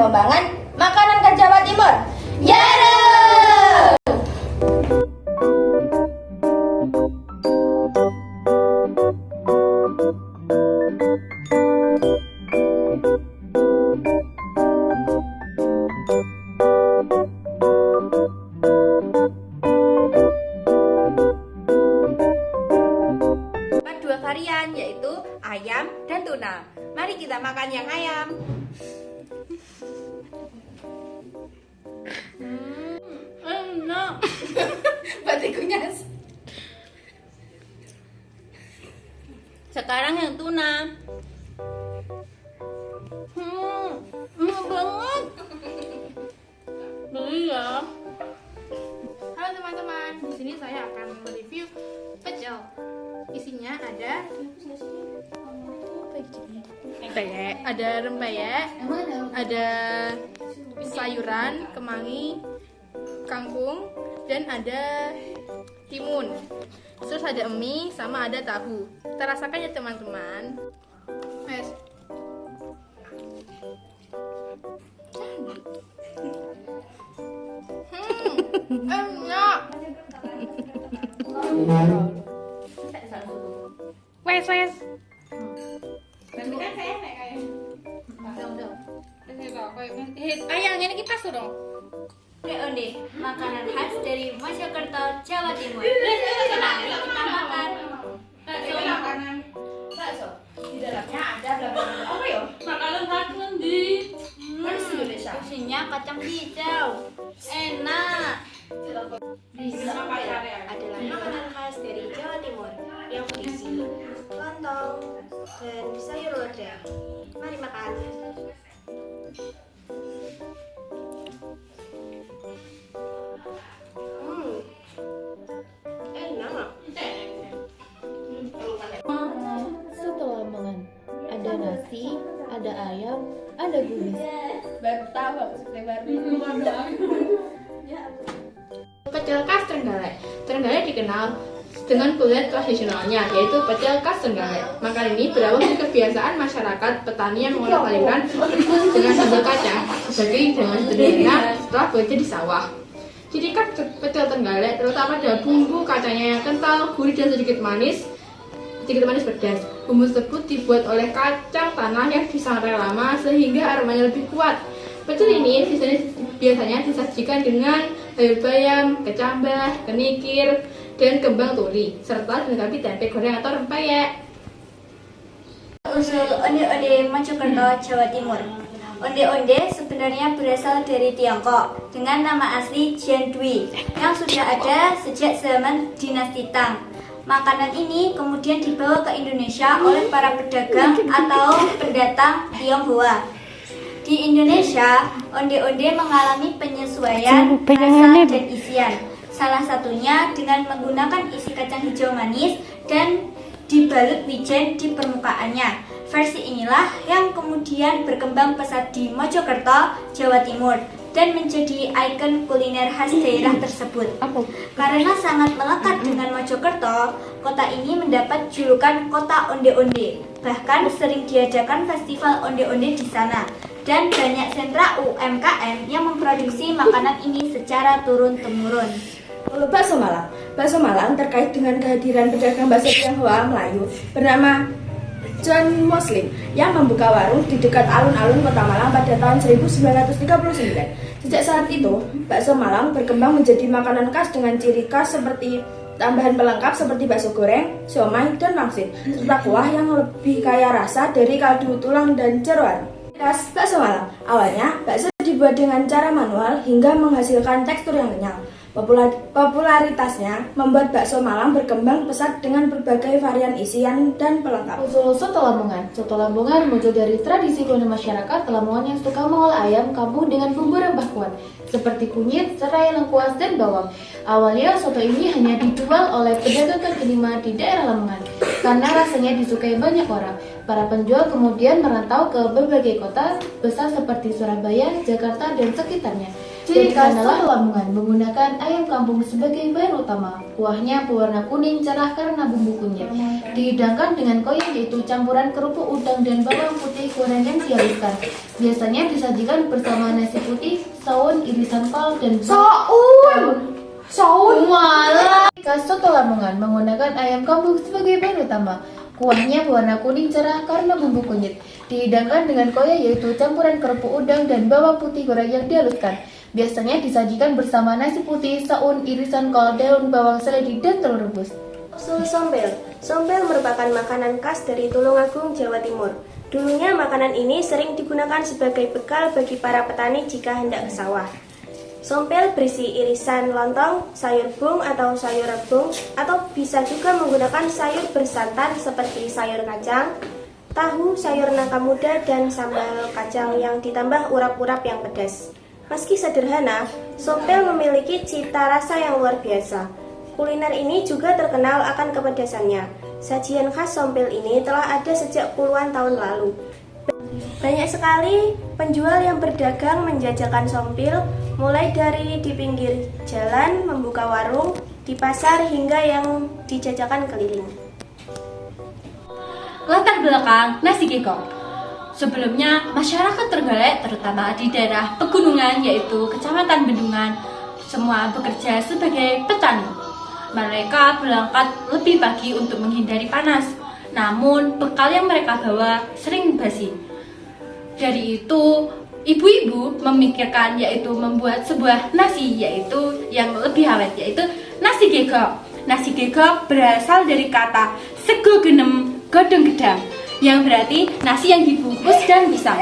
pengembangan makanan khas Jawa Timur. Yara! Dua varian yaitu ayam dan tuna. Mari kita makan yang ayam. Enak. Batikunya. Sekarang yang tuna. Enak banget. Beli ya. Halo teman-teman, di sini saya akan mereview pecel. Isinya ada rempeyek, ada sayuran, kemangi, kangkung, dan ada timun. Terus ada mie sama ada tahu. Kita rasakan ya teman-teman. Mas. Enak. Wes. Ayang ini kita suruh. Onde, makanan khas dari Mojokerto, Jawa Timur. Mari kita makan. Bakso. Di dalamnya ada apa ya? Makanan khas di Indonesia. Isinya kacang hijau. Enak. Di samping adalah makanan khas dari Jawa Timur yang berisi lontong dan sayur lodeh. Mari makan. Enak. Setelah makan, ada nasi, ada ayam, ada gulai. Baru tahu aku seperti baru. pecel khas Trenggalek. Trenggalek dikenal dengan kuliner tradisionalnya, yaitu pecel khas Trenggalek. Makanan ini berawal dari kebiasaan masyarakat petani yang mengolah sayuran dengan sambal kacang sebagai hidangan sederhana setelah bekerja di sawah. Ciri khas pecel Trenggalek terutama ada bumbu kacangnya yang kental, gurih dan sedikit manis pedas. Bumbu tersebut dibuat oleh kacang tanah yang disangrai lama sehingga aromanya lebih kuat. Pecel ini biasanya disajikan dengan sayur bayam, kecambah, kenikir, dan kembang turi, serta dilengkapi tempe goreng atau rempeyek. Usul onde-onde Mojokerto, Jawa Timur. Onde-onde sebenarnya berasal dari Tiongkok dengan nama asli Jian Dui yang sudah ada sejak zaman dinasti Tang. Makanan ini kemudian dibawa ke Indonesia oleh para pedagang atau pendatang Tionghoa. Di Indonesia, onde-onde mengalami penyesuaian rasa dan isian. Salah satunya dengan menggunakan isi kacang hijau manis dan dibalut wijen di permukaannya. Versi inilah yang kemudian berkembang pesat di Mojokerto, Jawa Timur dan menjadi ikon kuliner khas daerah tersebut. Karena sangat melekat dengan Mojokerto, kota ini mendapat julukan kota onde-onde. Bahkan sering diadakan festival onde-onde di sana. Dan banyak sentra UMKM yang memproduksi makanan ini secara turun-temurun. Lalu bakso Malang. Bakso Malang terkait dengan kehadiran pedagang bakso Tionghoa Melayu bernama John Muslim yang membuka warung di dekat alun-alun Kota Malang pada tahun 1939. Sejak saat itu, bakso Malang berkembang menjadi makanan khas dengan ciri khas seperti tambahan pelengkap seperti bakso goreng, siomay, dan pangsit, serta kuah yang lebih kaya rasa dari kaldu tulang dan jeroan. Khas bakso Malang, awalnya bakso dibuat dengan cara manual hingga menghasilkan tekstur yang kenyal. Popularitasnya membuat bakso Malang berkembang pesat dengan berbagai varian isian dan pelengkap. Usul soto Lamongan. Soto Lamongan muncul dari tradisi kuliner masyarakat Lamongan yang suka mengolah ayam kampung dengan bumbu rempah kuat seperti kunyit, serai, lengkuas, dan bawang. Awalnya soto ini hanya dijual oleh pedagang kaki lima di daerah Lamongan karena rasanya disukai banyak orang. Para penjual kemudian merantau ke berbagai kota besar seperti Surabaya, Jakarta, dan sekitarnya. Ciri khas soto Lamongan menggunakan ayam kampung sebagai bahan utama. Kuahnya berwarna kuning cerah karena bumbu kunyit. Dihidangkan dengan koyak yaitu campuran kerupuk udang dan bawang putih goreng yang dihaluskan. Biasanya disajikan bersama nasi putih, saus, irisan kol, dan saus. Malah. Khas soto Lamongan menggunakan ayam kampung sebagai bahan utama. Kuahnya berwarna kuning cerah karena bumbu kunyit. Dihidangkan dengan koyak yaitu campuran kerupuk udang dan bawang putih goreng yang dihaluskan. Biasanya disajikan bersama nasi putih, saus, irisan kol, daun bawang seledri, dan telur rebus. Usul sompel. Sompel merupakan makanan khas dari Tulungagung, Jawa Timur. Dulunya makanan ini sering digunakan sebagai bekal bagi para petani jika hendak ke sawah. Sompel berisi irisan lontong, sayur bung atau sayur rebung, atau bisa juga menggunakan sayur bersantan seperti sayur kacang, tahu, sayur nangka muda, dan sambal kacang yang ditambah urap-urap yang pedas. Meski sederhana, sompel memiliki cita rasa yang luar biasa. Kuliner ini juga terkenal akan kepedasannya. Sajian khas sompel ini telah ada sejak puluhan tahun lalu. Banyak sekali penjual yang berdagang menjajakan sompil, mulai dari di pinggir jalan, membuka warung, di pasar, hingga yang dijajakan keliling. Latar belakang nasi gekok. Sebelumnya, masyarakat Trenggalek, terutama di daerah pegunungan yaitu Kecamatan Bendungan, semua bekerja sebagai petani. Mereka berangkat lebih pagi untuk menghindari panas, namun bekal yang mereka bawa sering basi. Dari itu, ibu-ibu memikirkan yaitu membuat sebuah nasi yaitu yang lebih awet, yaitu nasi gegok. Nasi gegok berasal dari kata sego genem godong gedang, yang berarti nasi yang dibungkus daun pisang.